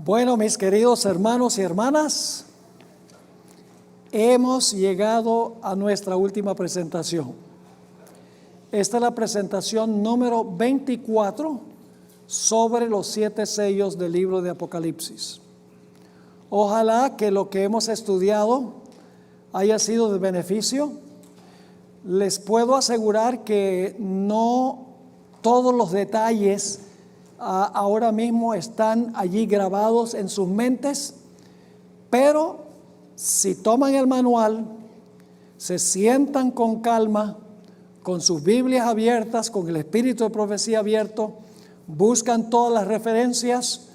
Bueno, mis queridos hermanos y hermanas, hemos llegado a nuestra última presentación. Esta es la presentación número 24 sobre los 7 sellos del libro de Apocalipsis. Ojalá que lo que hemos estudiado haya sido de beneficio. Les puedo asegurar que no todos los detalles ahora mismo están allí grabados en sus mentes, pero si toman el manual, se sientan con calma, con sus Biblias abiertas, con el espíritu de profecía abierto, buscan todas las referencias,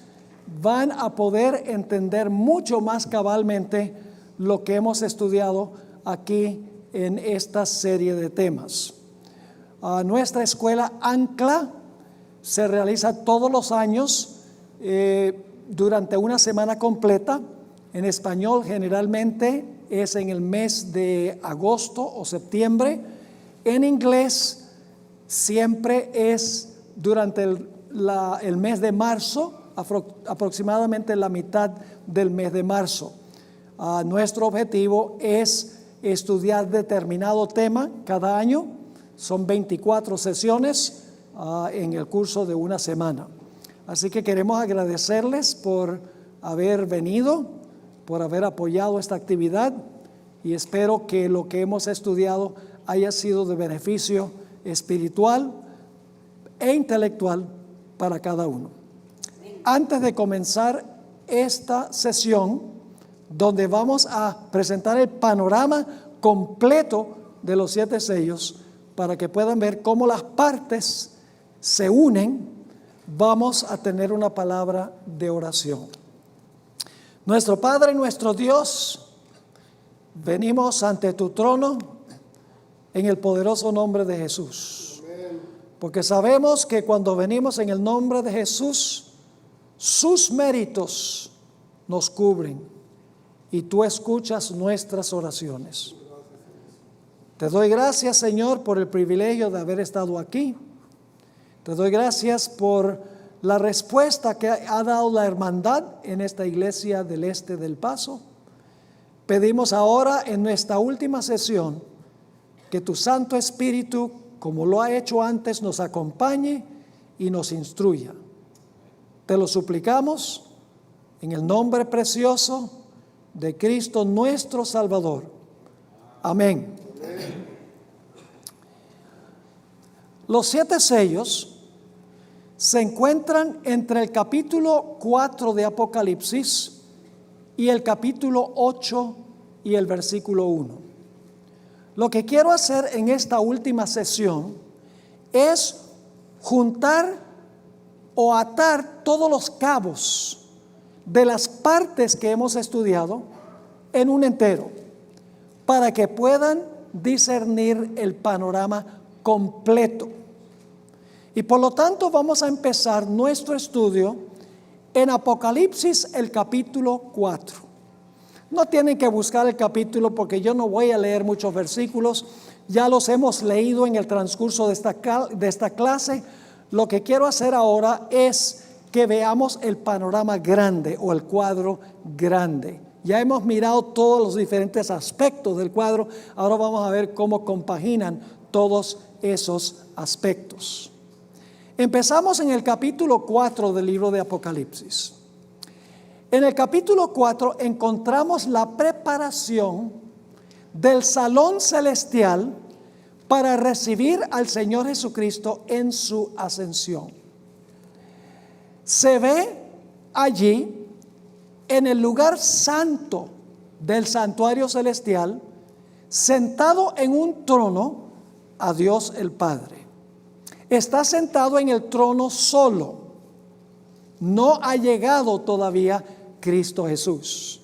van a poder entender mucho más cabalmente lo que hemos estudiado aquí en esta serie de temas. Nuestra escuela Ancla se realiza todos los años durante una semana completa. En español generalmente es en el mes de agosto o septiembre. En inglés siempre es durante el mes de marzo, aproximadamente la mitad del mes de marzo. Nuestro objetivo es estudiar determinado tema cada año. Son 24 sesiones en el curso de una semana. Así que queremos agradecerles por haber venido, por haber apoyado esta actividad, y espero que lo que hemos estudiado haya sido de beneficio espiritual e intelectual para cada uno. Antes de comenzar esta sesión, donde vamos a presentar el panorama completo de los 7 sellos, para que puedan ver cómo las partes se unen, vamos a tener una palabra de oración. Nuestro Padre, nuestro Dios, venimos ante tu trono en el poderoso nombre de Jesús. Porque sabemos que cuando venimos en el nombre de Jesús, sus méritos nos cubren y tú escuchas nuestras oraciones. Te doy gracias, Señor, por el privilegio de haber estado aquí. Te doy gracias por la respuesta que ha dado la hermandad en esta iglesia del Este del Paso. Pedimos ahora en nuestra última sesión que tu Santo Espíritu, como lo ha hecho antes, nos acompañe y nos instruya. Te lo suplicamos en el nombre precioso de Cristo nuestro Salvador. Amén. Los 7 sellos se encuentran entre el capítulo 4 de Apocalipsis y el capítulo 8 y el versículo 1. Lo que quiero hacer en esta última sesión es juntar o atar todos los cabos de las partes que hemos estudiado en un entero, para que puedan discernir el panorama completo. Y por lo tanto vamos a empezar nuestro estudio en Apocalipsis, el capítulo 4. No tienen que buscar el capítulo porque yo no voy a leer muchos versículos, ya los hemos leído en el transcurso de esta clase. Lo que quiero hacer ahora es que veamos el panorama grande o el cuadro grande. Ya hemos mirado todos los diferentes aspectos del cuadro, ahora vamos a ver cómo compaginan todos esos aspectos. Empezamos en el capítulo 4 del libro de Apocalipsis. En el capítulo 4 encontramos la preparación del salón celestial para recibir al Señor Jesucristo en su ascensión. Se ve allí, en el lugar santo del santuario celestial, sentado en un trono, a Dios el Padre. Está sentado en el trono solo. No ha llegado todavía Cristo Jesús.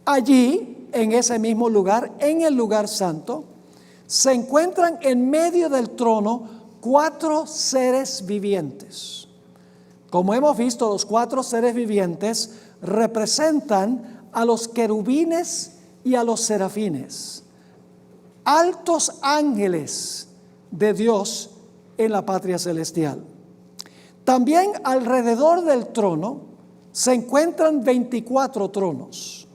Allí, en ese mismo lugar, en el lugar santo, se encuentran en medio del trono 4 seres vivientes. Como hemos visto, los 4 seres vivientes representan a los querubines y a los serafines, altos ángeles de Dios en la patria celestial. También alrededor del trono se encuentran 24 tronos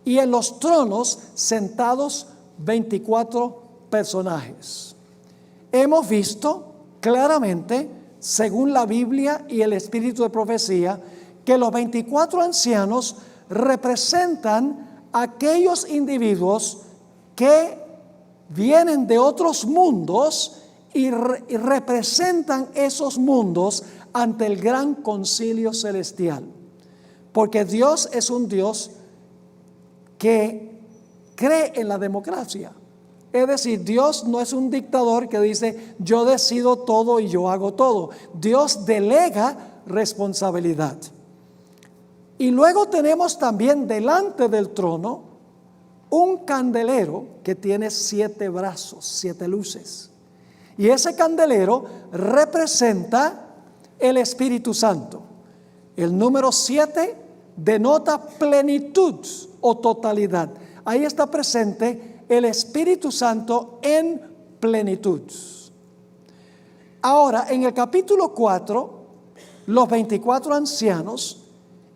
y en los tronos sentados 24 personajes. Hemos visto claramente, según la Biblia y el espíritu de profecía, que los 24 ancianos representan a aquellos individuos que vienen de otros mundos y representan esos mundos ante el gran concilio celestial. Porque Dios es un Dios que cree en la democracia. Es decir, Dios no es un dictador que dice yo decido todo y yo hago todo. Dios delega responsabilidad. Y luego tenemos también delante del trono un candelero que tiene 7 brazos, 7 luces. Y ese candelero representa el Espíritu Santo. El número 7 denota plenitud o totalidad. Ahí está presente el Espíritu Santo en plenitud. Ahora, en el capítulo 4, los 24 ancianos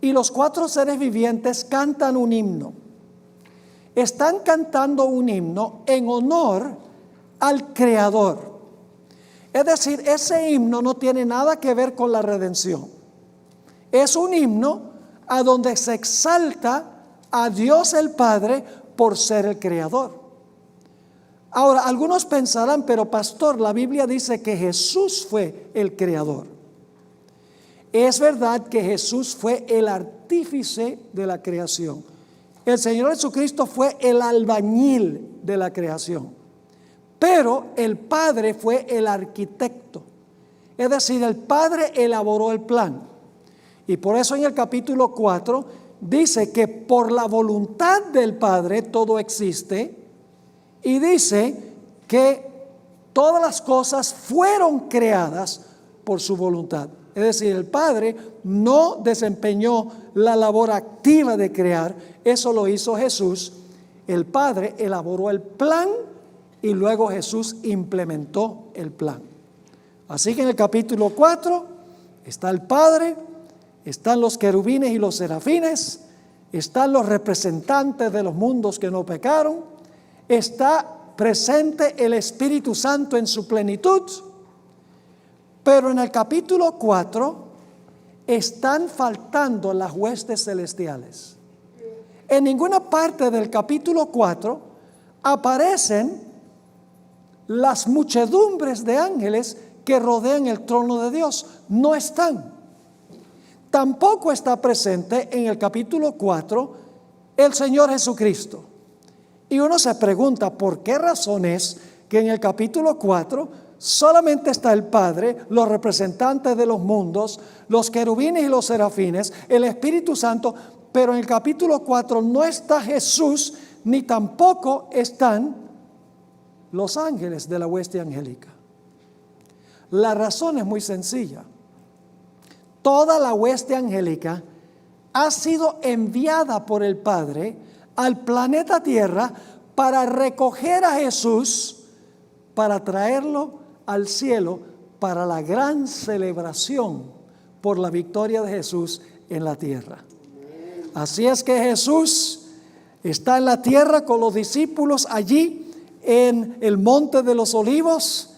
y los 4 seres vivientes cantan un himno. Están cantando un himno en honor al Creador. Es decir, ese himno no tiene nada que ver con la redención. Es un himno a donde se exalta a Dios el Padre por ser el Creador. Ahora, algunos pensarán, pero pastor, la Biblia dice que Jesús fue el Creador. Es verdad que Jesús fue el artífice de la creación. El Señor Jesucristo fue el albañil de la creación. Pero el Padre fue el arquitecto. Es decir, el Padre elaboró el plan. Y por eso en el capítulo 4 dice que por la voluntad del Padre todo existe. Y dice que todas las cosas fueron creadas por su voluntad. Es decir, el Padre no desempeñó la labor activa de crear. Eso lo hizo Jesús. El Padre elaboró el plan y luego Jesús implementó el plan. Así que en el capítulo 4 está el Padre, están los querubines y los serafines, están los representantes de los mundos que no pecaron, está presente el Espíritu Santo en su plenitud, pero en el capítulo 4 están faltando las huestes celestiales. En ninguna parte del capítulo 4 aparecen las muchedumbres de ángeles que rodean el trono de Dios. No están. Tampoco está presente en el capítulo 4 el Señor Jesucristo. Y uno se pregunta, ¿por qué razón es que en el capítulo 4 solamente está el Padre, los representantes de los mundos, los querubines y los serafines, el Espíritu Santo, pero en el capítulo 4 no está Jesús, ni tampoco están los ángeles de la hueste angélica? La razón es muy sencilla. Toda la hueste angélica ha sido enviada por el Padre al planeta Tierra para recoger a Jesús, para traerlo al cielo para la gran celebración por la victoria de Jesús en la tierra. Así es que Jesús está en la tierra con los discípulos allí en el monte de los olivos,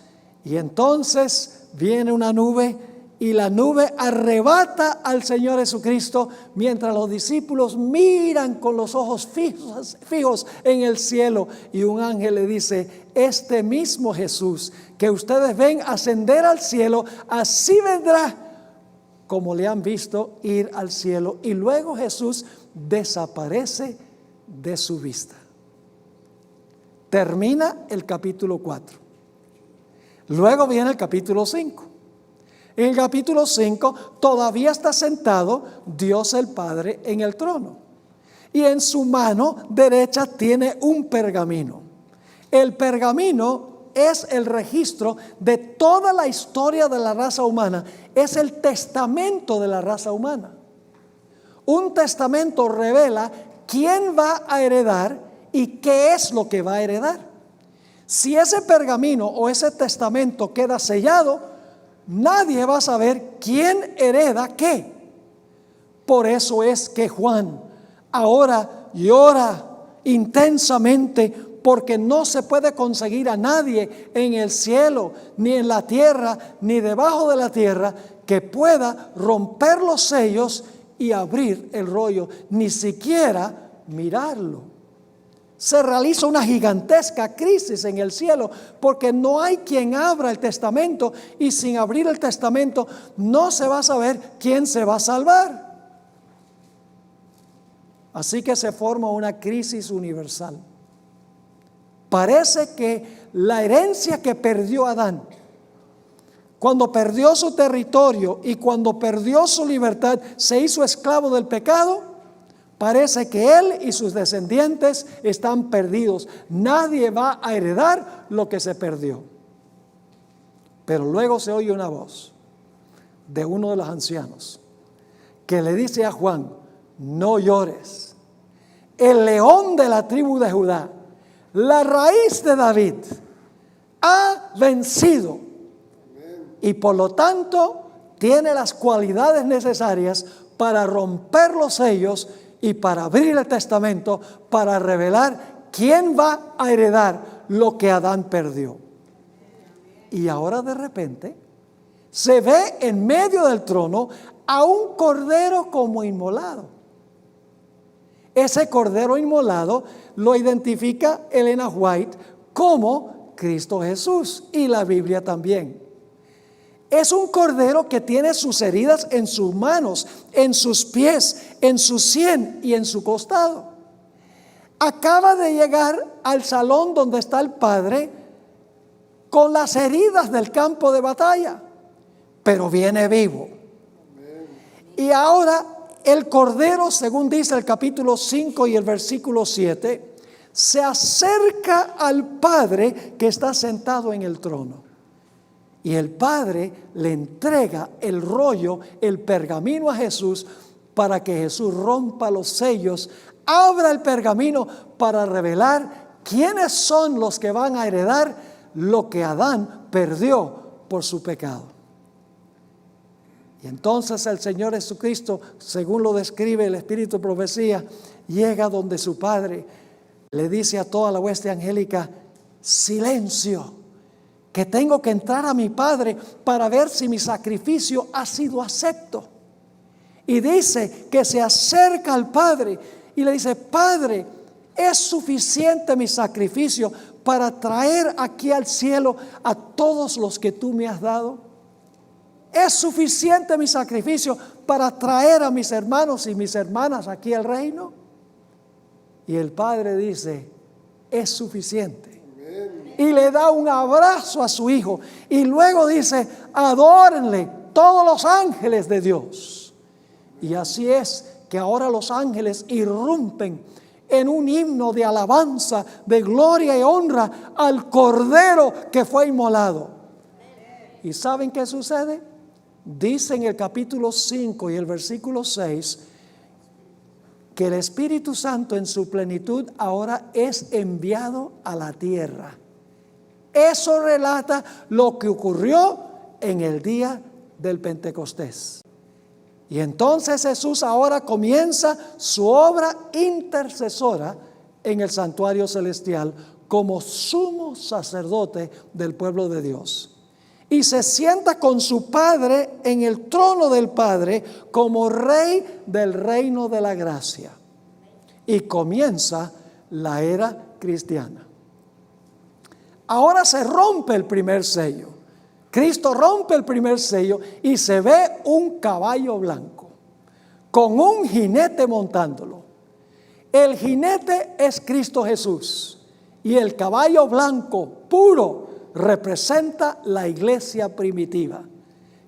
y entonces viene una nube y la nube arrebata al Señor Jesucristo mientras los discípulos miran con los ojos fijos en el cielo, y un ángel le dice: este mismo Jesús que ustedes ven ascender al cielo, así vendrá como le han visto ir al cielo. Y luego Jesús desaparece de su vista. Termina el capítulo 4. Luego viene el capítulo 5. En el capítulo 5 todavía está sentado Dios el Padre en el trono, y en su mano derecha tiene un pergamino. El pergamino es el registro de toda la historia de la raza humana, es el testamento de la raza humana. Un testamento revela quién va a heredar y qué es lo que va a heredar. Si ese pergamino o ese testamento queda sellado, nadie va a saber quién hereda qué, Por eso es que Juan ahora llora intensamente, porque no se puede conseguir a nadie en el cielo, ni en la tierra, ni debajo de la tierra, que pueda romper los sellos y abrir el rollo, ni siquiera mirarlo. Se realiza una gigantesca crisis en el cielo, porque no hay quien abra el testamento, y sin abrir el testamento no se va a saber quién se va a salvar. Así que se forma una crisis universal. Parece que la herencia que perdió Adán, cuando perdió su territorio y cuando perdió su libertad, se hizo esclavo del pecado. Parece que él y sus descendientes están perdidos. Nadie va a heredar lo que se perdió. Pero luego se oye una voz de uno de los ancianos que le dice a Juan: no llores. El león de la tribu de Judá, la raíz de David, ha vencido. Y por lo tanto tiene las cualidades necesarias para romper los sellos y para abrir el testamento, para revelar quién va a heredar lo que Adán perdió. Y ahora de repente se ve en medio del trono a un cordero como inmolado. Ese cordero inmolado lo identifica Elena White como Cristo Jesús, y la Biblia también. Es un cordero que tiene sus heridas en sus manos, en sus pies, en su sien y en su costado. Acaba de llegar al salón donde está el Padre con las heridas del campo de batalla, pero viene vivo. Y ahora el cordero, según dice el capítulo 5 y el versículo 7, se acerca al Padre que está sentado en el trono. Y el Padre le entrega el rollo, el pergamino a Jesús, para que Jesús rompa los sellos, abra el pergamino para revelar quiénes son los que van a heredar lo que Adán perdió por su pecado. Y entonces el Señor Jesucristo, según lo describe el Espíritu de Profecía, llega donde su Padre le dice a toda la hueste angélica: silencio, que tengo que entrar a mi Padre para ver si mi sacrificio ha sido acepto. Y dice que se acerca al Padre y le dice: Padre, ¿es suficiente mi sacrificio para traer aquí al cielo a todos los que tú me has dado? ¿Es suficiente mi sacrificio para traer a mis hermanos y mis hermanas aquí al reino? Y el Padre dice: es suficiente. Y le da un abrazo a su hijo. Y luego dice: adórenle todos los ángeles de Dios. Y así es que ahora los ángeles irrumpen en un himno de alabanza, de gloria y honra al Cordero que fue inmolado. ¿Y saben qué sucede? Dice en el capítulo 5 y el versículo 6 que el Espíritu Santo en su plenitud ahora es enviado a la tierra. Eso relata lo que ocurrió en el día del Pentecostés. Y entonces Jesús ahora comienza su obra intercesora en el santuario celestial como sumo sacerdote del pueblo de Dios. Y se sienta con su Padre en el trono del Padre como Rey del reino de la gracia. Y comienza la era cristiana. Ahora se rompe el primer sello. Cristo rompe el primer sello y se ve un caballo blanco con un jinete montándolo. El jinete es Cristo Jesús y el caballo blanco puro representa la iglesia primitiva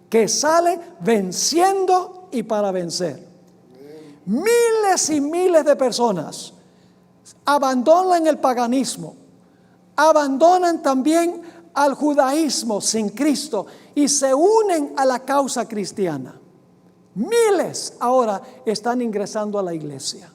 que sale venciendo y para vencer. Miles y miles de personas abandonan el paganismo, abandonan también al judaísmo sin Cristo y se unen a la causa cristiana. Miles ahora están ingresando a la iglesia.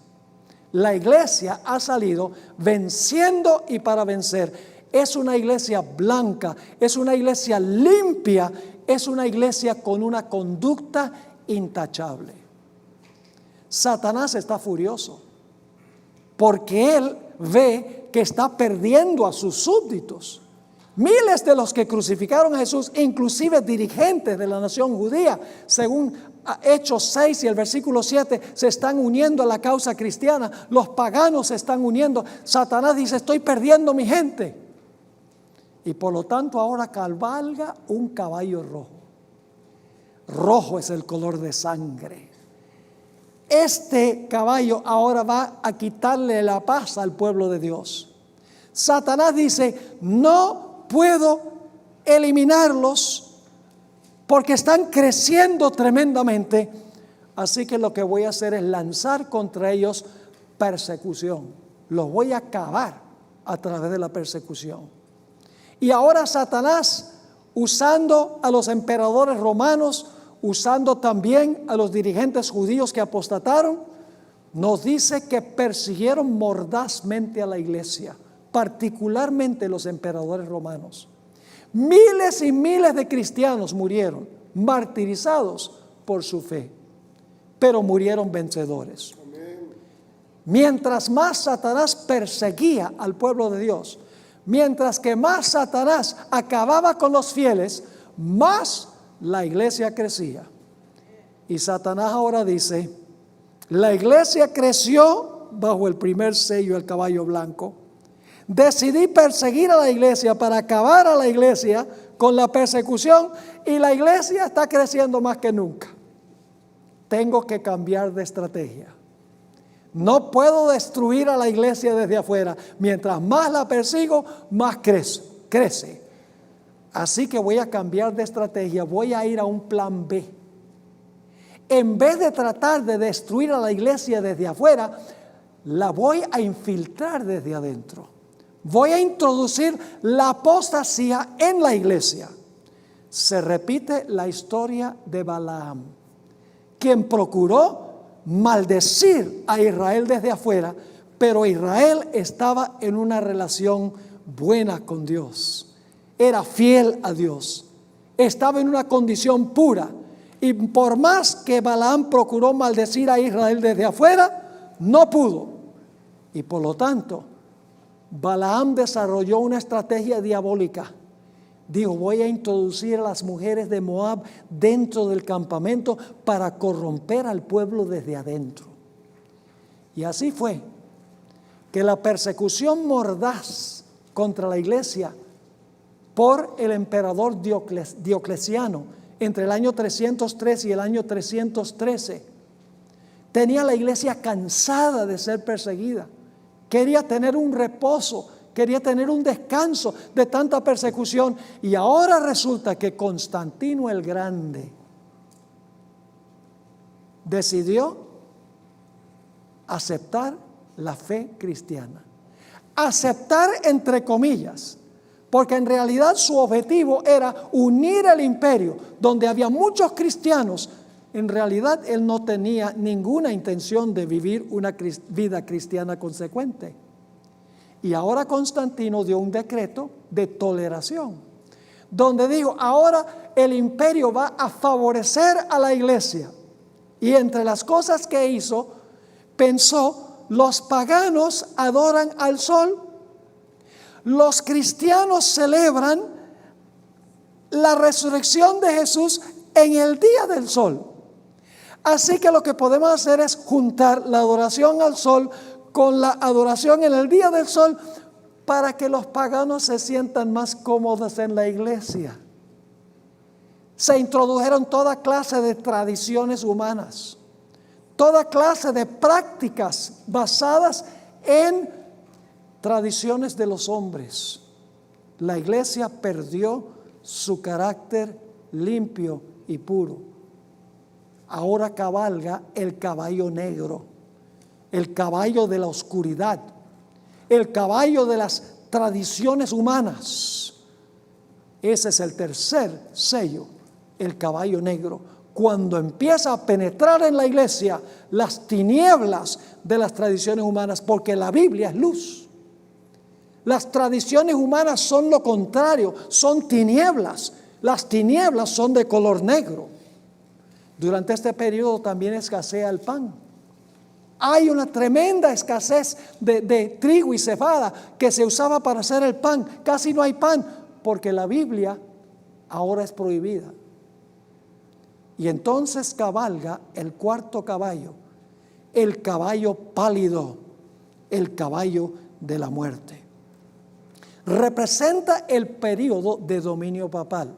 La iglesia ha salido venciendo y para vencer. Es una iglesia blanca, es una iglesia limpia, es una iglesia con una conducta intachable. Satanás está furioso porque él ve que está perdiendo a sus súbditos. Miles de los que crucificaron a Jesús, inclusive dirigentes de la nación judía, según Hechos 6 y el versículo 7, se están uniendo a la causa cristiana. Los paganos se están uniendo. Satanás dice: estoy perdiendo mi gente. Y por lo tanto ahora cabalga un caballo rojo. Rojo es el color de sangre. Este caballo ahora va a quitarle la paz al pueblo de Dios. Satanás dice: no puedo eliminarlos porque están creciendo tremendamente. Así que lo que voy a hacer es lanzar contra ellos persecución. Los voy a acabar a través de la persecución. Y ahora Satanás, usando a los emperadores romanos, usando también a los dirigentes judíos que apostataron, nos dice que persiguieron mordazmente a la iglesia, particularmente los emperadores romanos. Miles y miles de cristianos murieron martirizados por su fe, pero murieron vencedores. Mientras más Satanás perseguía al pueblo de Dios, mientras que más Satanás acababa con los fieles, más la iglesia crecía. Y Satanás ahora dice: la iglesia creció bajo el primer sello, el caballo blanco. Decidí perseguir a la iglesia para acabar a la iglesia con la persecución, y la iglesia está creciendo más que nunca. Tengo que cambiar de estrategia. No puedo destruir a la iglesia desde afuera. Mientras más la persigo, más crece. Así que voy a cambiar de estrategia. Voy a ir a un plan B. En vez de tratar de destruir a la iglesia desde afuera, la voy a infiltrar desde adentro. Voy a introducir la apostasía en la iglesia. Se repite la historia de Balaam, quien procuró maldecir a Israel desde afuera, pero Israel estaba en una relación buena con Dios. Era fiel a Dios. Estaba en una condición pura. Y por más que Balaam procuró maldecir a Israel desde afuera, no pudo. Y por lo tanto, Balaam desarrolló una estrategia diabólica. Dijo: voy a introducir a las mujeres de Moab dentro del campamento para corromper al pueblo desde adentro. Y así fue que la persecución mordaz contra la iglesia por el emperador Diocleciano entre el año 303 y el año 313 tenía a la iglesia cansada de ser perseguida. Quería tener un reposo, quería tener un descanso de tanta persecución. Y ahora resulta que Constantino el Grande decidió aceptar la fe cristiana. Aceptar entre comillas, porque en realidad su objetivo era unir el imperio, donde había muchos cristianos. En realidad él no tenía ninguna intención de vivir una vida cristiana consecuente. Y ahora Constantino dio un decreto de toleración, donde dijo: ahora el imperio va a favorecer a la iglesia. Y entre las cosas que hizo, pensó: los paganos adoran al sol, los cristianos celebran la resurrección de Jesús en el día del sol. Así que lo que podemos hacer es juntar la adoración al sol con la adoración en el día del sol, para que los paganos se sientan más cómodos en la iglesia. Se introdujeron toda clase de tradiciones humanas, toda clase de prácticas basadas en tradiciones de los hombres. La iglesia perdió su carácter limpio y puro. Ahora cabalga el caballo negro, el caballo de la oscuridad, el caballo de las tradiciones humanas. Ese es el tercer sello, el caballo negro. Cuando empieza a penetrar en la iglesia las tinieblas de las tradiciones humanas, porque la Biblia es luz. Las tradiciones humanas son lo contrario, son tinieblas. Las tinieblas son de color negro. Durante este periodo también escasea el pan. Hay una tremenda escasez de trigo y cebada que se usaba para hacer el pan. Casi no hay pan porque la Biblia ahora es prohibida. Y entonces cabalga el cuarto caballo, el caballo pálido, el caballo de la muerte. Representa el periodo de dominio papal,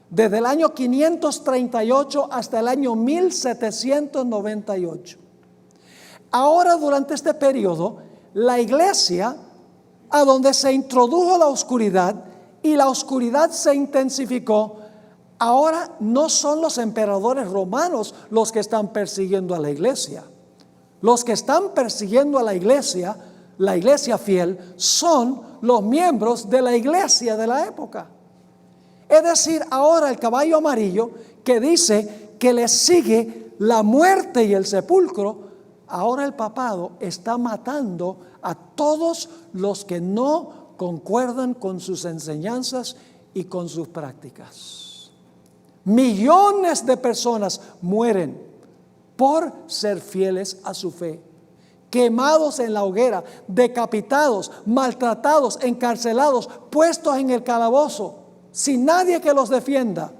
desde el año 538 hasta el año 1798. Ahora, durante este periodo, la iglesia, a donde se introdujo la oscuridad y la oscuridad se intensificó, ahora no son los emperadores romanos los que están persiguiendo a la iglesia. Los que están persiguiendo a la iglesia fiel, son los miembros de la iglesia de la época. Es decir, ahora el caballo amarillo, que dice que le sigue la muerte y el sepulcro, ahora el papado está matando a todos los que no concuerdan con sus enseñanzas y con sus prácticas. Millones de personas mueren por ser fieles a su fe, quemados en la hoguera, decapitados, maltratados, encarcelados, puestos en el calabozo, sin nadie que los defienda.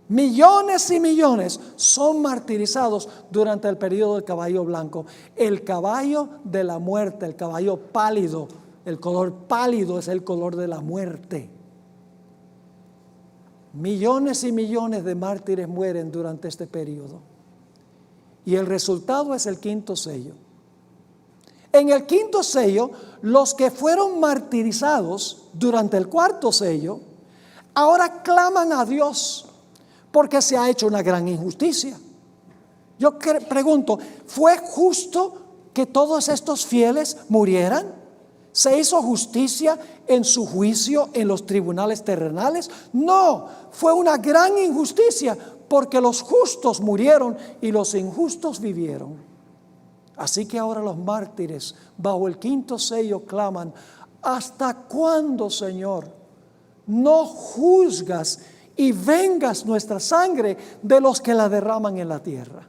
Millones y millones son martirizados durante el periodo del caballo blanco. El caballo de la muerte, el caballo pálido, el color pálido es el color de la muerte. Millones y millones de mártires mueren durante este periodo. Y el resultado es el quinto sello. En el quinto sello, los que fueron martirizados durante el cuarto sello, ahora claman a Dios porque se ha hecho una gran injusticia. Yo pregunto, ¿fue justo que todos estos fieles murieran? ¿Se hizo justicia en su juicio en los tribunales terrenales? No, fue una gran injusticia porque los justos murieron y los injustos vivieron. Así que ahora los mártires bajo el quinto sello claman: ¿hasta cuándo, Señor, no juzgas y vengas nuestra sangre de los que la derraman en la tierra?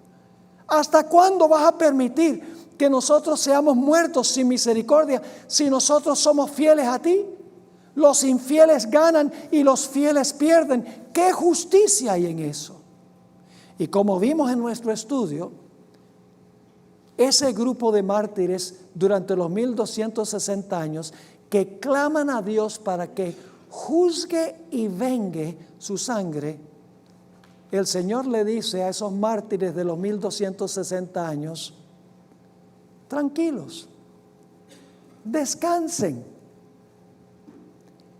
¿Hasta cuándo vas a permitir que nosotros seamos muertos sin misericordia si nosotros somos fieles a ti? Los infieles ganan y los fieles pierden. ¿Qué justicia hay en eso? Y como vimos en nuestro estudio, ese grupo de mártires durante los 1260 años que claman a Dios para que juzgue y vengue su sangre, el Señor le dice a esos mártires de los 1260 años: tranquilos, descansen.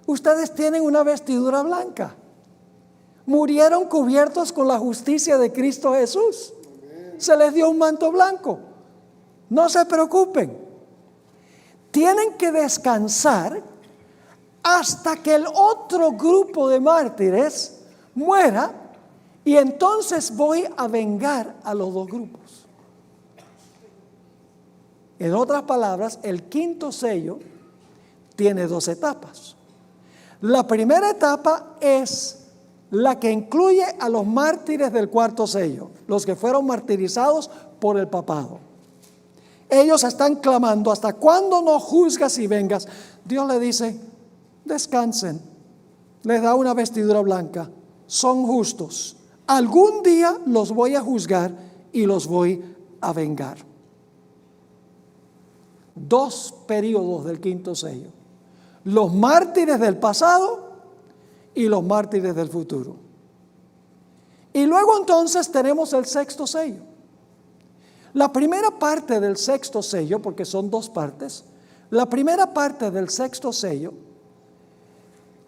Ustedes tienen una vestidura blanca. Murieron cubiertos con la justicia de Cristo Jesús. Se les dio un manto blanco. No se preocupen. Tienen que descansar hasta que el otro grupo de mártires muera, y entonces voy a vengar a los dos grupos. En otras palabras, el quinto sello tiene dos etapas. La primera etapa es la que incluye a los mártires del cuarto sello, los que fueron martirizados por el papado. Ellos están clamando: ¿hasta cuándo no juzgas y vengas? Dios le dice: descansen. Les da una vestidura blanca. Son justos. Algún día los voy a juzgar y los voy a vengar. Dos periodos del quinto sello: los mártires del pasado y los mártires del futuro. Y luego entonces tenemos el sexto sello. La primera parte del sexto sello, porque son dos partes, la primera parte del sexto sello,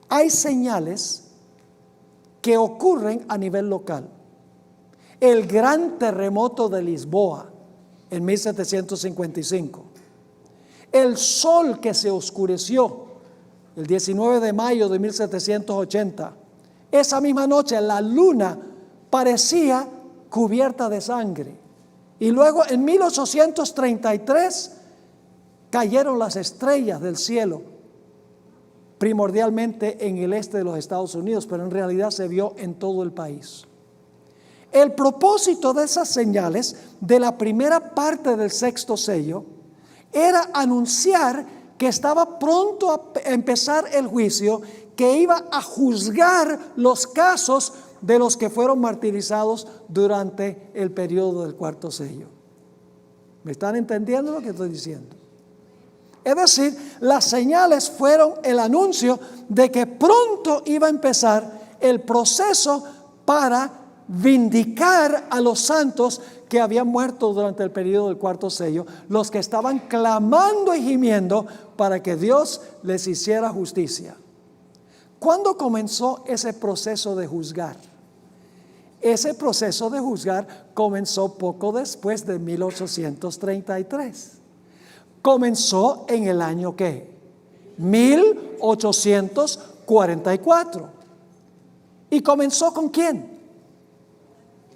hay señales que ocurren a nivel local. El gran terremoto de Lisboa en 1755. El sol que se oscureció el 19 de mayo de 1780. Esa misma noche la luna parecía cubierta de sangre. Y luego en 1833 cayeron las estrellas del cielo, primordialmente en el este de los Estados Unidos, pero en realidad se vio en todo el país. El propósito de esas señales de la primera parte del sexto sello era anunciar que estaba pronto a empezar el juicio, que iba a juzgar los casos de los que fueron martirizados durante el periodo del cuarto sello. ¿Me están entendiendo lo que estoy diciendo? Es decir, las señales fueron el anuncio de que pronto iba a empezar el proceso para vindicar a los santos que habían muerto durante el periodo del cuarto sello, los que estaban clamando y gimiendo para que Dios les hiciera justicia. ¿Cuándo comenzó ese proceso de juzgar? Ese proceso de juzgar comenzó poco después de 1833. Comenzó en el año ¿qué? 1844. ¿Y comenzó con quién?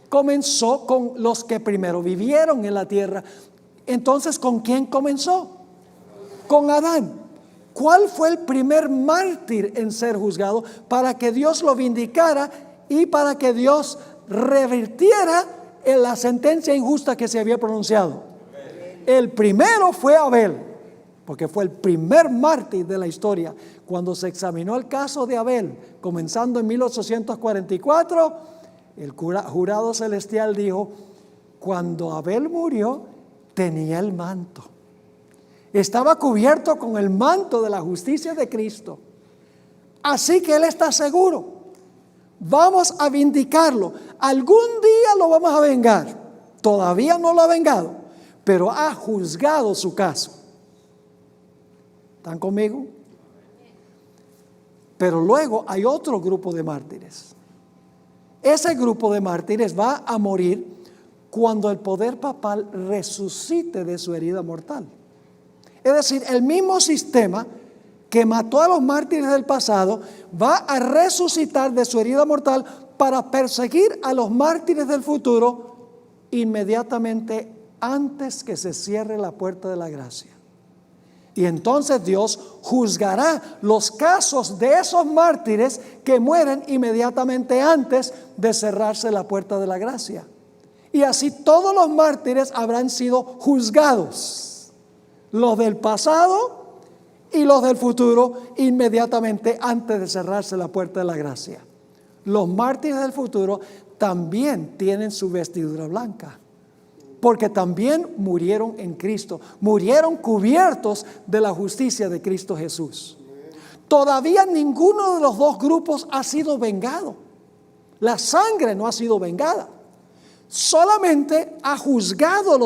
Comenzó con los que primero vivieron en la tierra. Entonces, ¿con quién comenzó? Con Adán. ¿Cuál fue el primer mártir en ser juzgado para que Dios lo vindicara y para que Dios revirtiera en la sentencia injusta que se había pronunciado? El primero fue Abel, porque fue el primer mártir de la historia. Cuando se examinó el caso de Abel, comenzando en 1844, el jurado celestial dijo: cuando Abel murió, tenía el manto. Estaba cubierto con el manto de la justicia de Cristo. Así que él está seguro. Vamos a vindicarlo. Algún día lo vamos a vengar. Todavía no lo ha vengado, pero ha juzgado su caso. ¿Están conmigo? Pero luego hay otro grupo de mártires. Ese grupo de mártires va a morir cuando el poder papal resucite de su herida mortal. Es decir, el mismo sistema que mató a los mártires del pasado va a resucitar de su herida mortal para perseguir a los mártires del futuro inmediatamente antes que se cierre la puerta de la gracia. Y entonces Dios juzgará los casos de esos mártires que mueren inmediatamente antes de cerrarse la puerta de la gracia. Y así todos los mártires habrán sido juzgados, los del pasado y los del futuro, inmediatamente antes de cerrarse la puerta de la gracia. Los mártires del futuro también tienen su vestidura blanca, porque también murieron en Cristo, murieron cubiertos de la justicia de Cristo Jesús. Todavía ninguno de los dos grupos ha sido vengado. La sangre no ha sido vengada. Solamente ha juzgado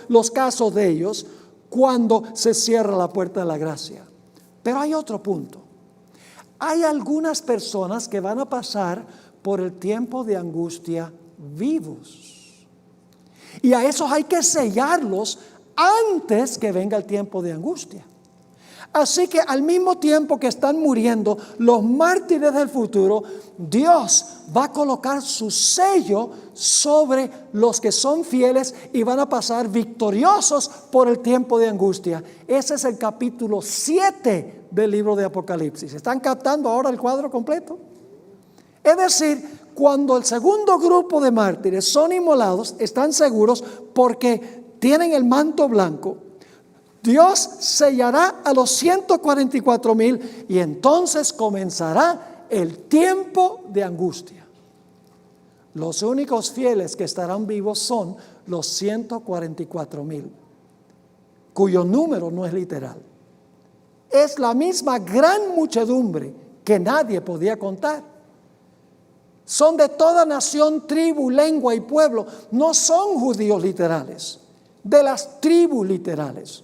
los casos de ellos cuando se cierra la puerta de la gracia. Pero hay otro punto. Hay algunas personas que van a pasar por el tiempo de angustia vivos. Y a esos hay que sellarlos antes que venga el tiempo de angustia. Así que al mismo tiempo que están muriendo los mártires del futuro, Dios va a colocar su sello sobre los que son fieles y van a pasar victoriosos por el tiempo de angustia. Ese es el capítulo 7 del libro de Apocalipsis. ¿Están captando ahora el cuadro completo? Es decir, cuando el segundo grupo de mártires son inmolados, están seguros porque tienen el manto blanco. Dios sellará a los 144,000 y entonces comenzará el tiempo de angustia. Los únicos fieles que estarán vivos son los 144,000, cuyo número no es literal. Es la misma gran muchedumbre que nadie podía contar. Son de toda nación, tribu, lengua y pueblo. No son judíos literales, de las tribus literales.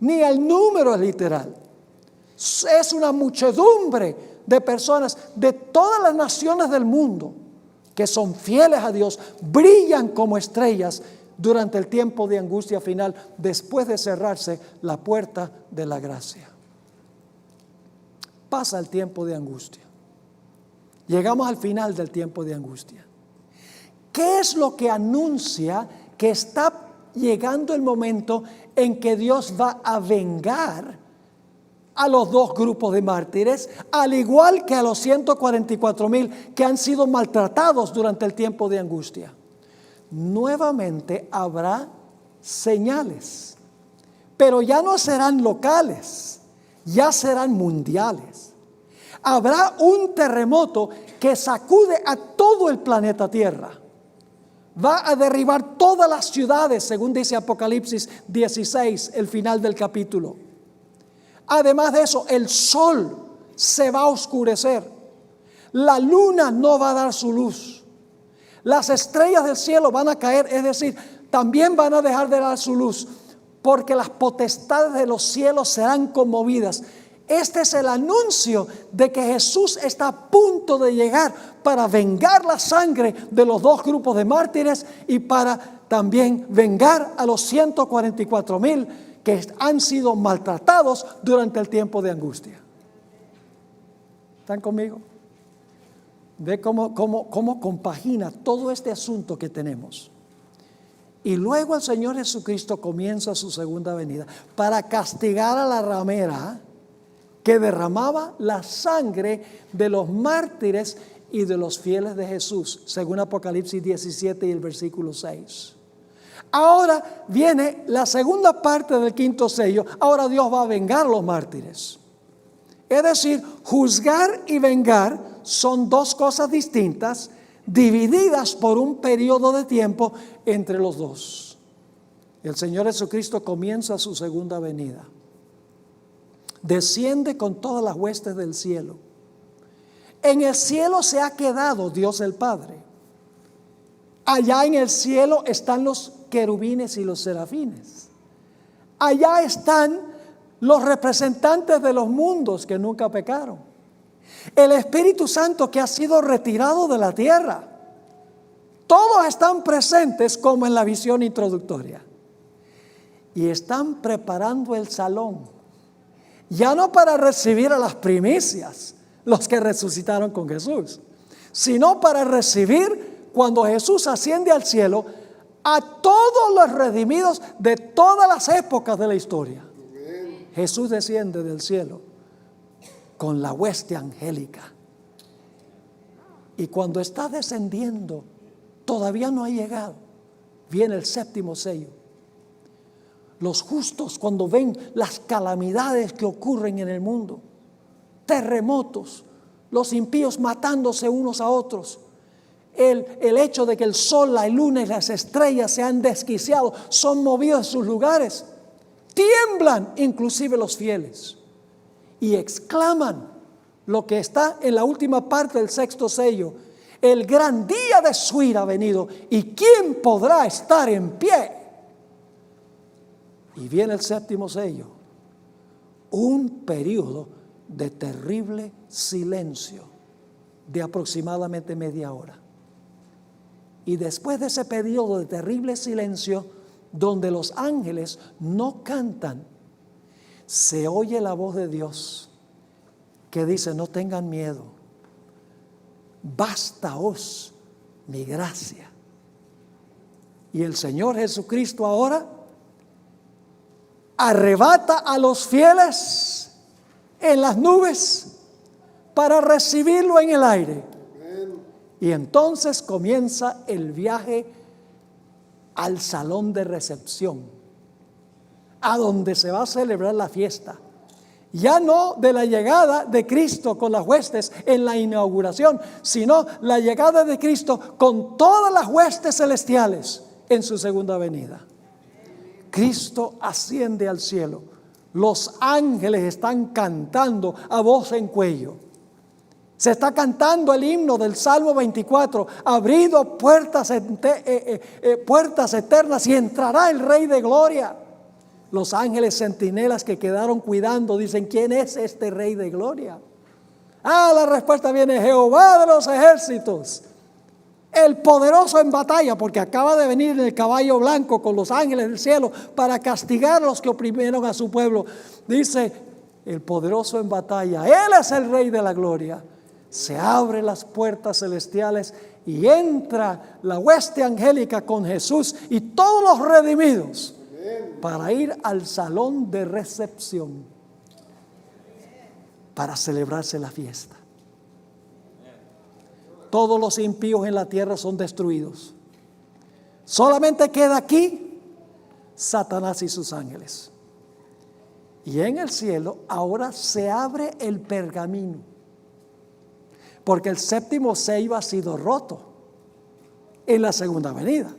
Ni el número es literal. Es una muchedumbre de personas de todas las naciones del mundo que son fieles a Dios, brillan como estrellas durante el tiempo de angustia final, después de cerrarse la puerta de la gracia. Pasa el tiempo de angustia. Llegamos al final del tiempo de angustia. ¿Qué es lo que anuncia que está llegando el momento en que Dios va a vengar a los dos grupos de mártires, al igual que a los 144,000 que han sido maltratados durante el tiempo de angustia? nuevamente habrá señales, pero ya no serán locales, ya serán mundiales. Habrá un terremoto que sacude a todo el planeta Tierra. Va a derribar todas las ciudades, según dice Apocalipsis 16, el final del capítulo. Además de eso, el sol se va a oscurecer. La luna no va a dar su luz. Las estrellas del cielo van a caer, es decir, también van a dejar de dar su luz, porque las potestades de los cielos serán conmovidas. Este es el anuncio de que Jesús está a punto de llegar para vengar la sangre de los dos grupos de mártires y para también vengar a los 144,000 que han sido maltratados durante el tiempo de angustia. ¿Están conmigo? Ve cómo compagina todo este asunto que tenemos. Y luego el Señor Jesucristo comienza su segunda venida para castigar a la ramera que derramaba la sangre de los mártires y de los fieles de Jesús, según Apocalipsis 17 y el versículo 6. Ahora viene la segunda parte del quinto sello. Ahora Dios va a vengar a los mártires. Es decir, juzgar y vengar son dos cosas distintas, divididas por un periodo de tiempo entre los dos. El Señor Jesucristo comienza su segunda venida. Desciende con todas las huestes del cielo. En el cielo se ha quedado Dios el Padre. Allá en el cielo están los querubines y los serafines. Allá están los representantes de los mundos que nunca pecaron. El Espíritu Santo que ha sido retirado de la tierra. Todos están presentes como en la visión introductoria. Y están preparando el salón. Ya no para recibir a las primicias, los que resucitaron con Jesús, sino para recibir cuando Jesús asciende al cielo a todos los redimidos de todas las épocas de la historia. Jesús desciende del cielo con la hueste angélica. Y cuando está descendiendo, todavía no ha llegado, viene el séptimo sello. Los justos, cuando ven las calamidades que ocurren en el mundo, terremotos, los impíos matándose unos a otros, el hecho de que el sol, la luna y las estrellas se han desquiciado, son movidos de sus lugares, tiemblan inclusive los fieles y exclaman lo que está en la última parte del sexto sello: el gran día de su ira ha venido, ¿y quién podrá estar en pie? Y viene el séptimo sello, un periodo de terrible silencio de aproximadamente media hora. Y después de ese periodo de terrible silencio, donde los ángeles no cantan, se oye la voz de Dios que dice: no tengan miedo, bastaos mi gracia. Y el Señor Jesucristo ahora arrebata a los fieles en las nubes para recibirlo en el aire. Y entonces comienza el viaje al salón de recepción, a donde se va a celebrar la fiesta. Ya no de la llegada de Cristo con las huestes en la inauguración, sino la llegada de Cristo con todas las huestes celestiales en su segunda venida. Cristo asciende al cielo. Los ángeles están cantando a voz en cuello. Se está cantando el himno del Salmo 24. Abrido puertas eternas y entrará el Rey de Gloria. Los ángeles centinelas que quedaron cuidando dicen: ¿quién es este Rey de Gloria? La respuesta viene: Jehová de los ejércitos, el poderoso en batalla, porque acaba de venir en el caballo blanco con los ángeles del cielo para castigar a los que oprimieron a su pueblo. Dice: el poderoso en batalla, Él es el Rey de la Gloria. Se abren las puertas celestiales y entra la hueste angélica con Jesús y todos los redimidos para ir al salón de recepción para celebrarse la fiesta. Todos los impíos en la tierra son destruidos. Solamente queda aquí Satanás y sus ángeles. Y en el cielo ahora se abre el pergamino, porque el séptimo sello ha sido roto en la segunda venida.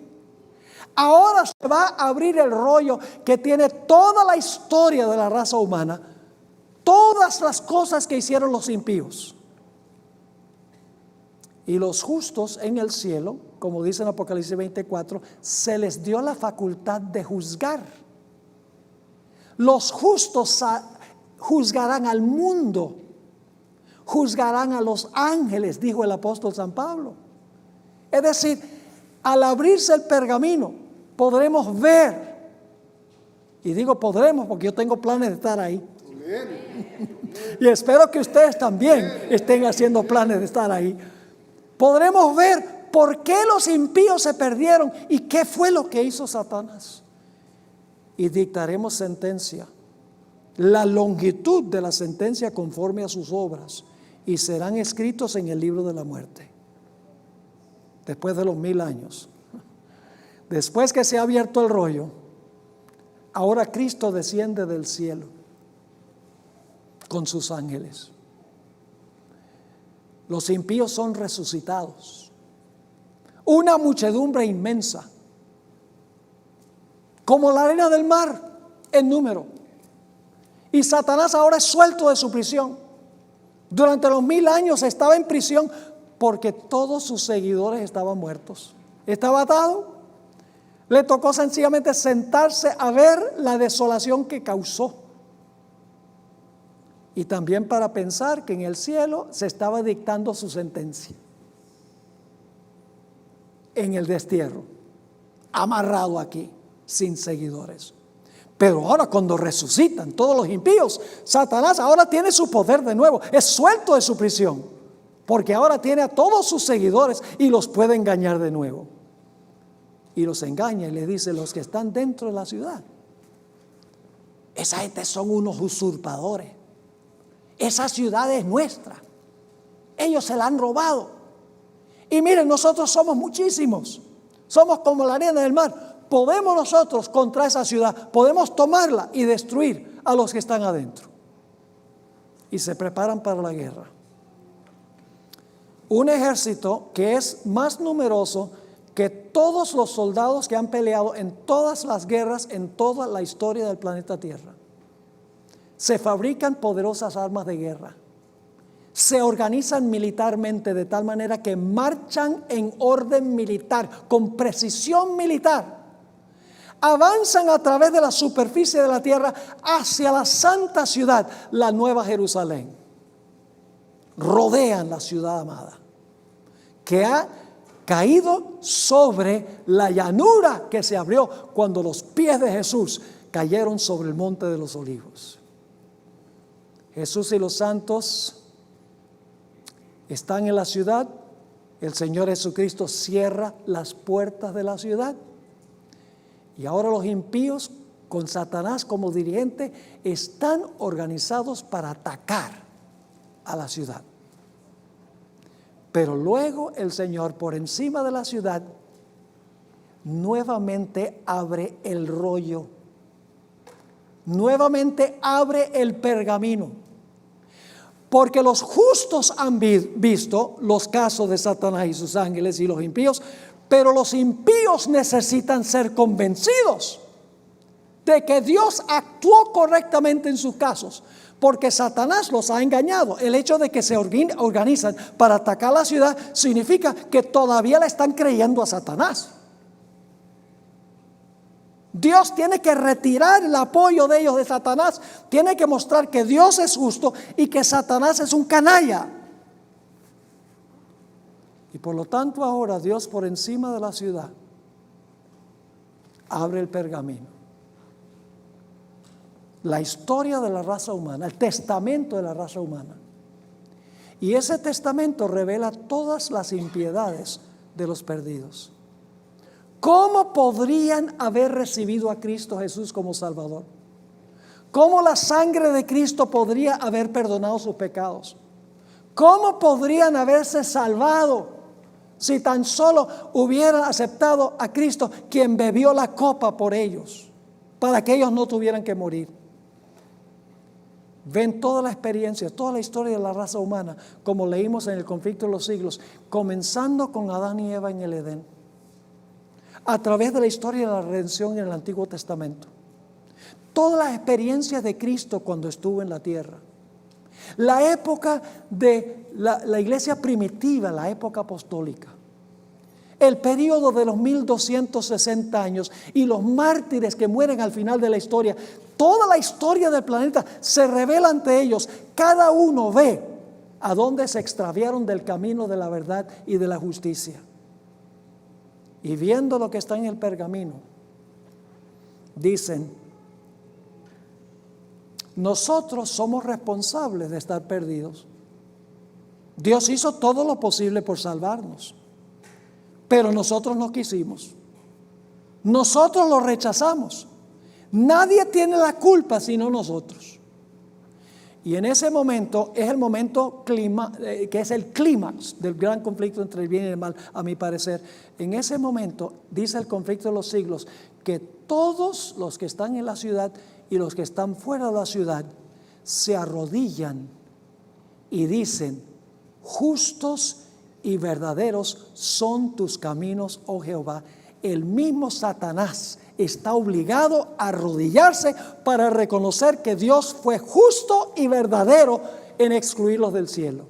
Ahora se va a abrir el rollo que tiene toda la historia de la raza humana, todas las cosas que hicieron los impíos. Y los justos en el cielo, como dice en Apocalipsis 24, se les dio la facultad de juzgar. Los justos juzgarán al mundo, juzgarán a los ángeles, dijo el apóstol San Pablo. Es decir, al abrirse el pergamino, podremos ver, y digo podremos porque yo tengo planes de estar ahí. Y espero que ustedes también estén haciendo planes de estar ahí. Podremos ver por qué los impíos se perdieron y qué fue lo que hizo Satanás. Y dictaremos sentencia, la longitud de la sentencia conforme a sus obras, y serán escritos en el libro de la muerte. Después de los 1000 años, después que se ha abierto el rollo, ahora Cristo desciende del cielo con sus ángeles. Los impíos son resucitados, una muchedumbre inmensa, como la arena del mar en número. Y Satanás ahora es suelto de su prisión. Durante los 1000 años estaba en prisión porque todos sus seguidores estaban muertos. Estaba atado. Le tocó sencillamente sentarse a ver la desolación que causó. Y también para pensar que en el cielo se estaba dictando su sentencia. En el destierro, amarrado aquí, sin seguidores. Pero ahora cuando resucitan todos los impíos, Satanás ahora tiene su poder de nuevo, es suelto de su prisión, porque ahora tiene a todos sus seguidores y los puede engañar de nuevo. Y los engaña y le dice: los que están dentro de la ciudad, esa gente son unos usurpadores, esa ciudad es nuestra, ellos se la han robado. Y miren, nosotros somos muchísimos, somos como la arena del mar. Podemos nosotros contra esa ciudad, podemos tomarla y destruir a los que están adentro. Y se preparan para la guerra. Un ejército que es más numeroso que todos los soldados que han peleado en todas las guerras, en toda la historia del planeta Tierra. Se fabrican poderosas armas de guerra. Se organizan militarmente de tal manera que marchan en orden militar, con precisión militar. Avanzan a través de la superficie de la tierra hacia la santa ciudad, la Nueva Jerusalén. Rodean la ciudad amada, que ha caído sobre la llanura que se abrió cuando los pies de Jesús cayeron sobre el monte de los olivos. Jesús y los santos están en la ciudad. El Señor Jesucristo cierra las puertas de la ciudad. Y ahora los impíos, con Satanás como dirigente, están organizados para atacar a la ciudad. Pero luego el Señor, por encima de la ciudad, nuevamente abre el rollo. Nuevamente abre el pergamino. Porque los justos han visto los casos de Satanás y sus ángeles y los impíos, pero los impíos necesitan ser convencidos de que Dios actuó correctamente en sus casos, porque Satanás los ha engañado. El hecho de que se organizan para atacar la ciudad significa que todavía le están creyendo a Satanás. Dios tiene que retirar el apoyo de ellos de Satanás, tiene que mostrar que Dios es justo y que Satanás es un canalla. Y por lo tanto ahora Dios, por encima de la ciudad, abre el pergamino. La historia de la raza humana, el testamento de la raza humana. Y ese testamento revela todas las impiedades de los perdidos. ¿Cómo podrían haber recibido a Cristo Jesús como Salvador? ¿Cómo la sangre de Cristo podría haber perdonado sus pecados? ¿Cómo podrían haberse salvado Si tan solo hubieran aceptado a Cristo, quien bebió la copa por ellos, para que ellos no tuvieran que morir. Ven toda la experiencia, toda la historia de la raza humana, como leímos en el conflicto de los siglos, comenzando con Adán y Eva en el Edén, a través de la historia de la redención en el Antiguo Testamento. Todas las experiencias de Cristo cuando estuvo en la tierra. La época de la iglesia primitiva, la época apostólica. El periodo de los 1260 años y los mártires que mueren al final de la historia. Toda la historia del planeta se revela ante ellos. Cada uno ve a dónde se extraviaron del camino de la verdad y de la justicia. Y viendo lo que está en el pergamino, dicen: nosotros somos responsables de estar perdidos. Dios hizo todo lo posible por salvarnos, pero nosotros no quisimos. Nosotros lo rechazamos. Nadie tiene la culpa sino nosotros. Y en ese momento es el momento que es el clímax del gran conflicto entre el bien y el mal, a mi parecer. En ese momento, dice el conflicto de los siglos, que todos los que están en la ciudad y los que están fuera de la ciudad se arrodillan y dicen: justos y verdaderos son tus caminos, oh Jehová. El mismo Satanás está obligado a arrodillarse para reconocer que Dios fue justo y verdadero en excluirlos del cielo.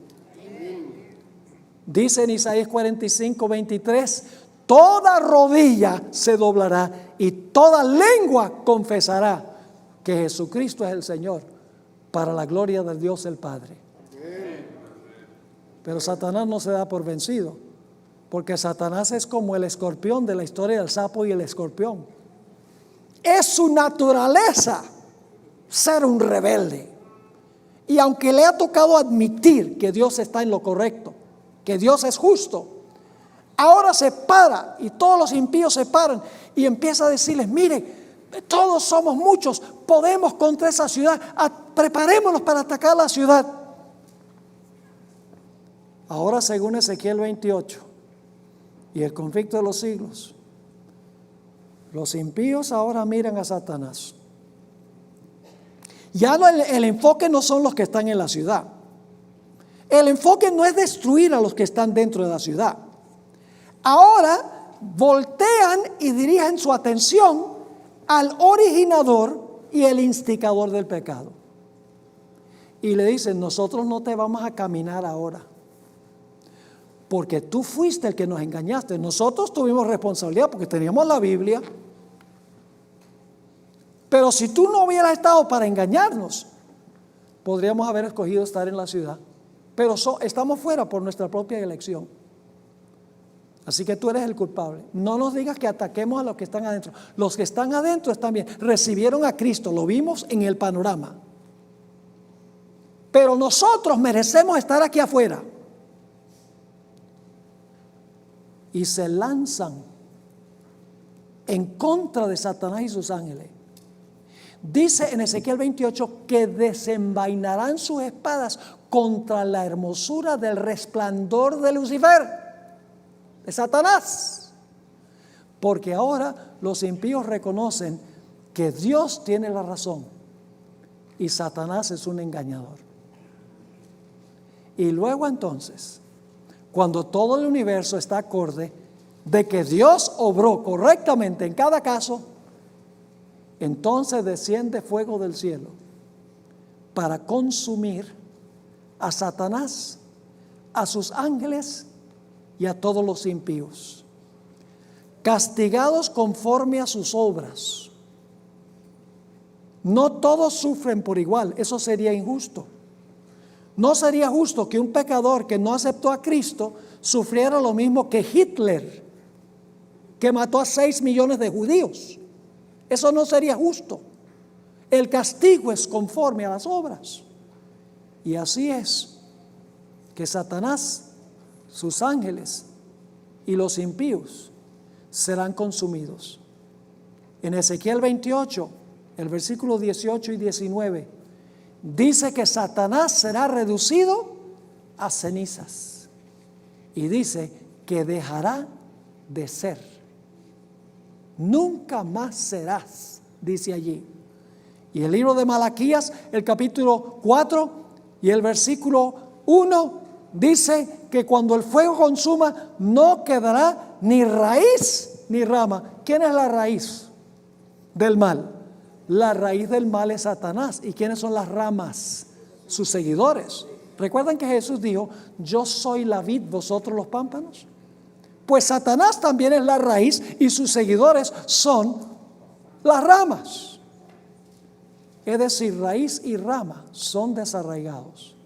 Dice en Isaías 45:23: toda rodilla se doblará y toda lengua confesará que Jesucristo es el Señor, para la gloria de Dios el Padre. Pero Satanás no se da por vencido, porque Satanás es como el escorpión de la historia del sapo y el escorpión. Es su naturaleza ser un rebelde. Y aunque le ha tocado admitir que Dios está en lo correcto, que Dios es justo, ahora se para y todos los impíos se paran y empieza a decirles: mire, todos somos muchos, podemos contra esa ciudad, preparémonos para atacar la ciudad. Ahora, según Ezequiel 28 y el conflicto de los siglos, los impíos ahora miran a Satanás. Ya el enfoque no son los que están en la ciudad. El enfoque no es destruir a los que están dentro de la ciudad. Ahora voltean y dirigen su atención al originador y el instigador del pecado. Y le dicen: nosotros no te vamos a caminar ahora, porque tú fuiste el que nos engañaste. Nosotros tuvimos responsabilidad porque teníamos la Biblia. Pero si tú no hubieras estado para engañarnos, podríamos haber escogido estar en la ciudad. Pero estamos fuera por nuestra propia elección. Así que tú eres el culpable. No nos digas que ataquemos a los que están adentro. Los que están adentro están bien. Recibieron a Cristo, lo vimos en el panorama. Pero nosotros merecemos estar aquí afuera. Y se lanzan en contra de Satanás y sus ángeles. Dice en Ezequiel 28 que desenvainarán sus espadas contra la hermosura del resplandor de Lucifer, de Satanás. Porque ahora los impíos reconocen que Dios tiene la razón y Satanás es un engañador. Y luego entonces, cuando todo el universo está acorde de que Dios obró correctamente en cada caso, entonces desciende fuego del cielo para consumir a Satanás, a sus ángeles y a todos los impíos, castigados conforme a sus obras. No todos sufren por igual, eso sería injusto. No sería justo que un pecador que no aceptó a Cristo sufriera lo mismo que Hitler, que mató a 6 millones de judíos. Eso no sería justo. El castigo es conforme a las obras. Y así es que Satanás, sus ángeles y los impíos serán consumidos. En Ezequiel 28, el versículo 18 y 19, dice que Satanás será reducido a cenizas. Y dice que dejará de ser. Nunca más serás, dice allí. Y el libro de Malaquías, el capítulo 4 y el versículo 1, dice que cuando el fuego consuma, no quedará ni raíz ni rama. ¿Quién es la raíz del mal? La raíz del mal es Satanás. ¿Y quiénes son las ramas? Sus seguidores. ¿Recuerdan que Jesús dijo, yo soy la vid, vosotros los pámpanos? Pues Satanás también es la raíz y sus seguidores son las ramas. Es decir, raíz y rama son desarraigados.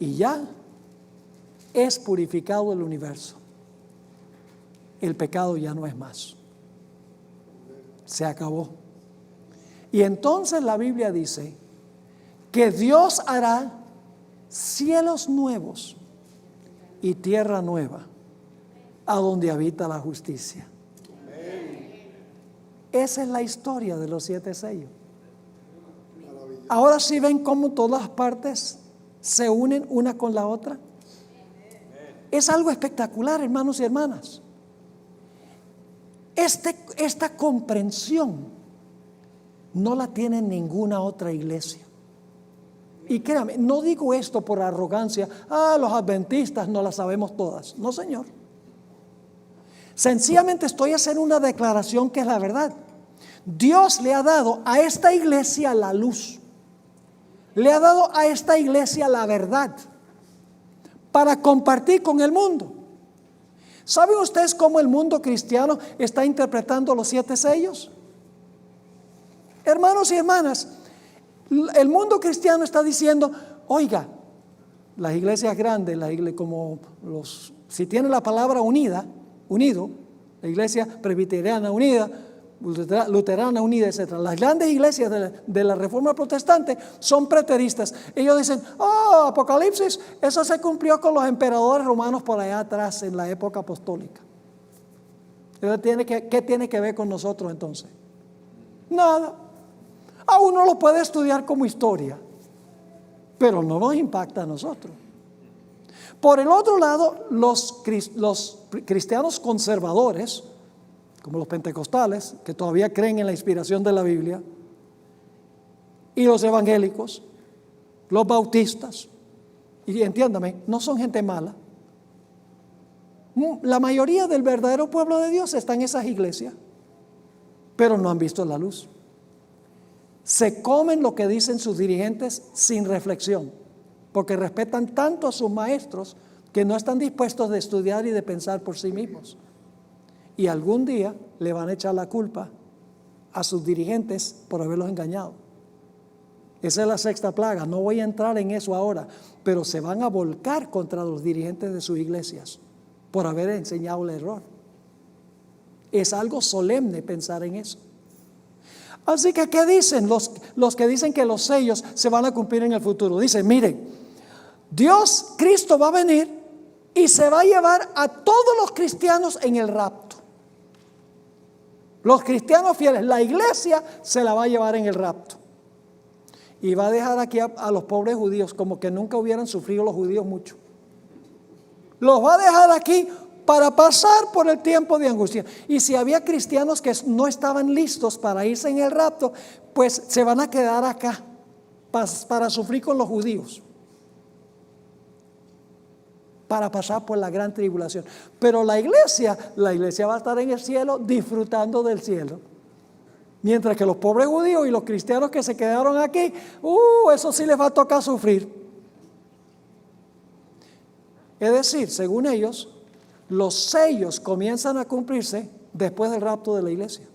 Y ya es purificado el universo. El pecado ya no es más. Se acabó. Y entonces la Biblia dice que Dios hará cielos nuevos y tierra nueva, a donde habita la justicia. Esa es la historia de los 7 sellos. Ahora sí ven cómo todas las partes se unen una con la otra. Es algo espectacular, hermanos y hermanas. Esta comprensión no la tiene ninguna otra iglesia. Y créame, no digo esto por arrogancia. Los adventistas no las sabemos todas. No, señor. Sencillamente estoy haciendo una declaración que es la verdad. Dios le ha dado a esta iglesia la luz. Le ha dado a esta iglesia la verdad para compartir con el mundo. ¿Saben ustedes cómo el mundo cristiano está interpretando los 7 sellos? Hermanos y hermanas, el mundo cristiano está diciendo, oiga, las iglesias grandes, si tiene la palabra unido, la iglesia presbiteriana unida, luterana unida, etc. Las grandes iglesias de la Reforma Protestante son preteristas. Ellos dicen, Apocalipsis, eso se cumplió con los emperadores romanos por allá atrás en la época apostólica. ¿Qué tiene que ver con nosotros entonces? Nada. A uno lo puede estudiar como historia, pero no nos impacta a nosotros. Por el otro lado, los cristianos conservadores, como los pentecostales, que todavía creen en la inspiración de la Biblia, y los evangélicos, los bautistas, y entiéndame, no son gente mala. La mayoría del verdadero pueblo de Dios está en esas iglesias, pero no han visto la luz. Se comen lo que dicen sus dirigentes sin reflexión, porque respetan tanto a sus maestros que no están dispuestos de estudiar y de pensar por sí mismos. Y algún día le van a echar la culpa a sus dirigentes por haberlos engañado. Esa es la 6ª plaga. No voy a entrar en eso ahora, pero se van a volcar contra los dirigentes de sus iglesias por haber enseñado el error. Es algo solemne pensar en eso. Así que, ¿qué dicen los que dicen que los sellos se van a cumplir en el futuro? Dicen, miren, Cristo va a venir y se va a llevar a todos los cristianos en el rapto. Los cristianos fieles, la iglesia se la va a llevar en el rapto. Y va a dejar aquí a los pobres judíos, como que nunca hubieran sufrido los judíos mucho. Los va a dejar aquí para pasar por el tiempo de angustia. Y si había cristianos que no estaban listos para irse en el rapto, pues se van a quedar acá para sufrir con los judíos, para pasar por la gran tribulación. Pero la iglesia va a estar en el cielo disfrutando del cielo. Mientras que los pobres judíos y los cristianos que se quedaron aquí, eso sí les va a tocar sufrir. Es decir, según ellos, los sellos comienzan a cumplirse después del rapto de la iglesia,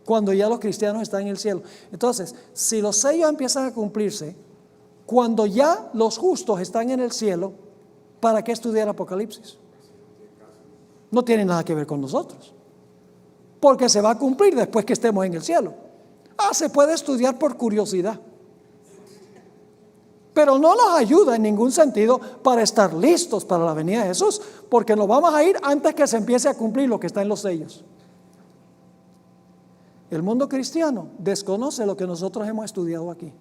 cuando ya los cristianos están en el cielo. Entonces, si los sellos empiezan a cumplirse cuando ya los justos están en el cielo, ¿para qué estudiar Apocalipsis? No tiene nada que ver con nosotros, porque se va a cumplir después que estemos en el cielo. Se puede estudiar por curiosidad, pero no nos ayuda en ningún sentido para estar listos para la venida de Jesús, porque nos vamos a ir antes que se empiece a cumplir lo que está en los sellos. El mundo cristiano desconoce lo que nosotros hemos estudiado aquí,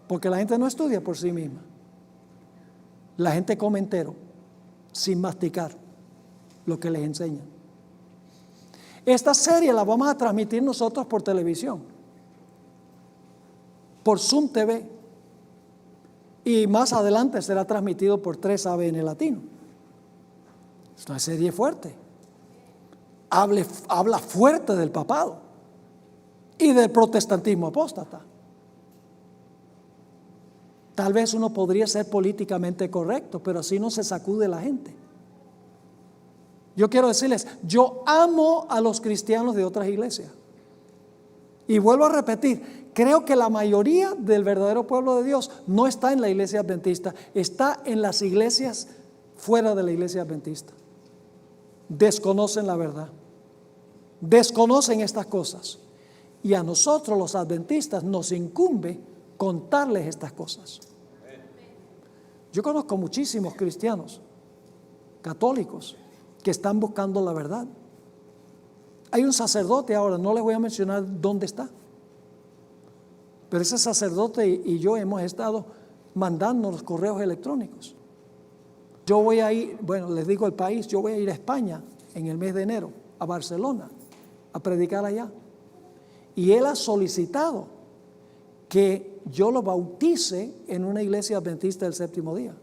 porque la gente no estudia por sí misma. La gente come entero. sin masticar lo que les enseñan. Esta serie la vamos a transmitir nosotros por televisión, por Zoom TV, y más adelante será transmitido por 3ABN Latino. Es una serie fuerte. Habla fuerte del papado y del protestantismo apóstata. Tal vez uno podría ser políticamente correcto, pero así no se sacude la gente. Yo quiero decirles, yo amo a los cristianos de otras iglesias. Y vuelvo a repetir, creo que la mayoría del verdadero pueblo de Dios no está en la iglesia adventista, está en las iglesias fuera de la iglesia adventista. Desconocen la verdad, desconocen estas cosas. Y a nosotros los adventistas nos incumbe contarles estas cosas. Yo conozco muchísimos cristianos católicos que están buscando la verdad. Hay un sacerdote ahora, no les voy a mencionar dónde está, pero ese sacerdote y yo hemos estado mandando los correos electrónicos. Yo voy a ir, bueno, les digo el país, yo voy a ir a España en el mes de enero, a Barcelona, a predicar allá. Y él ha solicitado que yo lo bautice en una iglesia adventista del séptimo día.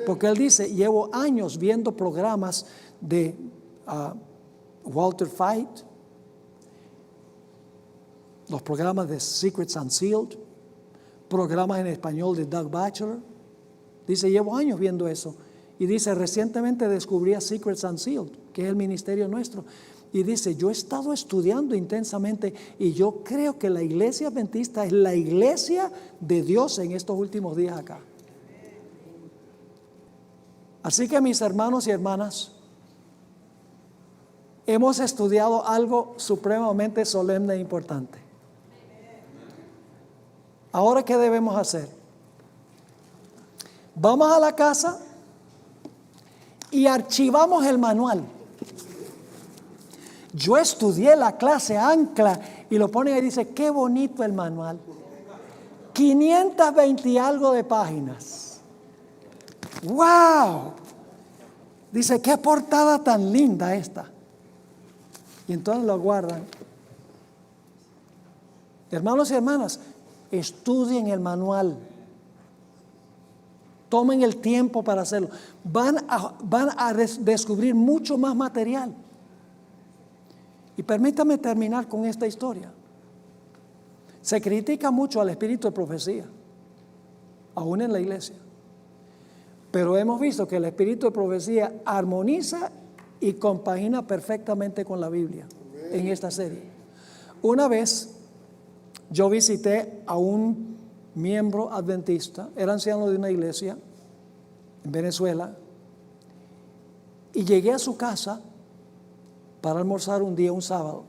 Porque él dice, llevo años viendo programas de Walter Fight, los programas de Secrets Unsealed, programas en español de Doug Batchelor. Dice, llevo años viendo eso. Y dice, recientemente descubrí a Secrets Unsealed, que es el ministerio nuestro. Y dice, yo he estado estudiando intensamente y yo creo que la iglesia adventista es la iglesia de Dios en estos últimos días acá. Así que mis hermanos y hermanas, hemos estudiado algo supremamente solemne e importante. Ahora, ¿qué debemos hacer? Vamos a la casa y archivamos el manual. Yo estudié la clase Ancla y lo ponen ahí y dice, qué bonito el manual. 520 y algo de páginas. ¡Wow! Dice, qué portada tan linda esta. Y entonces lo guardan. Hermanos y hermanas, estudien el manual. Tomen el tiempo para hacerlo. Van a descubrir mucho más material. Y permítame terminar con esta historia. Se critica mucho al espíritu de profecía, aún en la iglesia. Pero hemos visto que el espíritu de profecía armoniza y compagina perfectamente con la Biblia en esta serie. Una vez yo visité a un miembro adventista, era anciano de una iglesia en Venezuela, y llegué a su casa para almorzar un día, un sábado.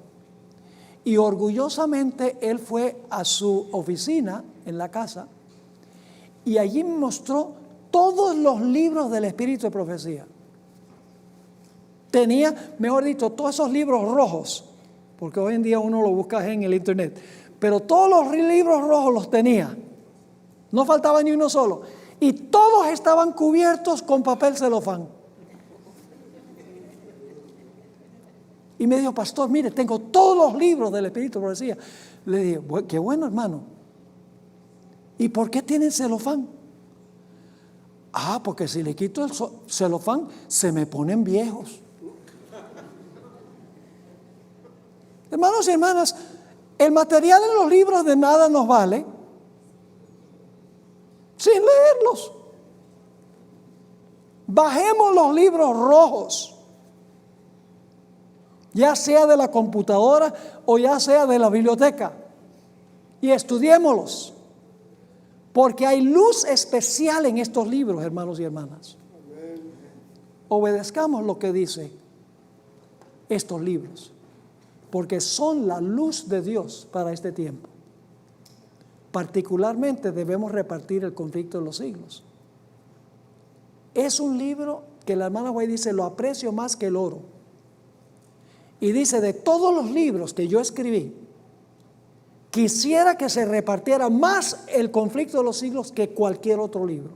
Y orgullosamente él fue a su oficina en la casa y allí me mostró todos los libros del espíritu de profecía. Tenía, mejor dicho, todos esos libros rojos, porque hoy en día uno lo busca en el internet, pero todos los libros rojos los tenía. No faltaba ni uno solo. Y todos estaban cubiertos con papel celofán. Y me dijo, pastor, mire, tengo todos los libros del espíritu de profecía. Le dije, qué bueno, hermano. ¿Y por qué tienen celofán? Ah, porque si le quito el celofán, se me ponen viejos. Hermanos y hermanas, el material en los libros de nada nos vale sin leerlos. Bajemos los libros rojos, ya sea de la computadora o ya sea de la biblioteca, y estudiémoslos, porque hay luz especial en estos libros, hermanos y hermanas. Obedezcamos lo que dice estos libros, porque son la luz de Dios para este tiempo. Particularmente debemos repartir el conflicto de los siglos. Es un libro que la hermana White dice, lo aprecio más que el oro. Y dice, de todos los libros que yo escribí, quisiera que se repartiera más el conflicto de los siglos que cualquier otro libro.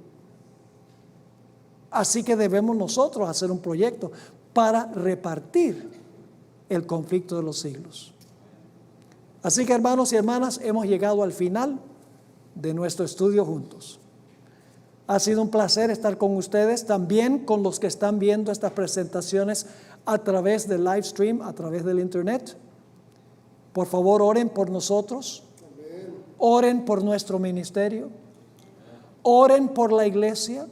Así que debemos nosotros hacer un proyecto para repartir el conflicto de los siglos. Así que, hermanos y hermanas, hemos llegado al final de nuestro estudio juntos. Ha sido un placer estar con ustedes, también con los que están viendo estas presentaciones a través del live stream, a través del internet. Por favor, oren por nosotros, oren por nuestro ministerio, oren por la iglesia,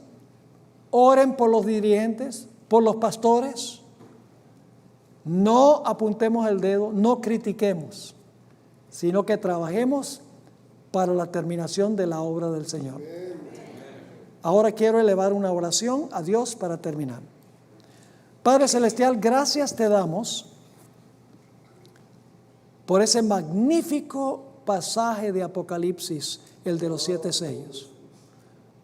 oren por los dirigentes, por los pastores. No apuntemos el dedo, no critiquemos, sino que trabajemos para la terminación de la obra del Señor. Ahora quiero elevar una oración a Dios para terminar. Padre Celestial, gracias te damos por ese magnífico pasaje de Apocalipsis, el de los 7 sellos.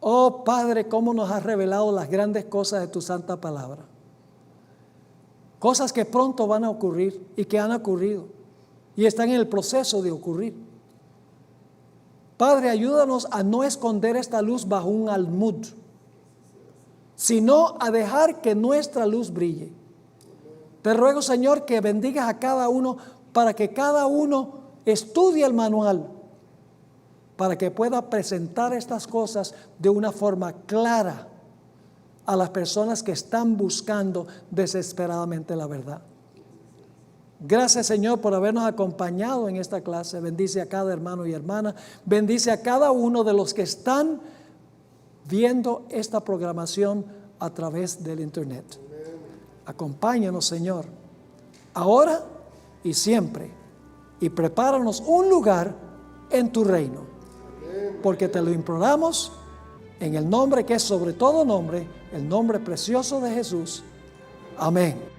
Oh Padre, cómo nos has revelado las grandes cosas de tu santa palabra. Cosas que pronto van a ocurrir y que han ocurrido y están en el proceso de ocurrir. Padre, ayúdanos a no esconder esta luz bajo un almud, sino a dejar que nuestra luz brille. Te ruego, Señor, que bendigas a cada uno para que cada uno estudie el manual, para que pueda presentar estas cosas de una forma clara a las personas que están buscando desesperadamente la verdad. Gracias, Señor, por habernos acompañado en esta clase. Bendice a cada hermano y hermana. Bendice a cada uno de los que están viendo esta programación a través del internet. Acompáñanos, Señor, ahora y siempre, y prepáranos un lugar en tu reino, porque te lo imploramos en el nombre que es sobre todo nombre, el nombre precioso de Jesús. Amén.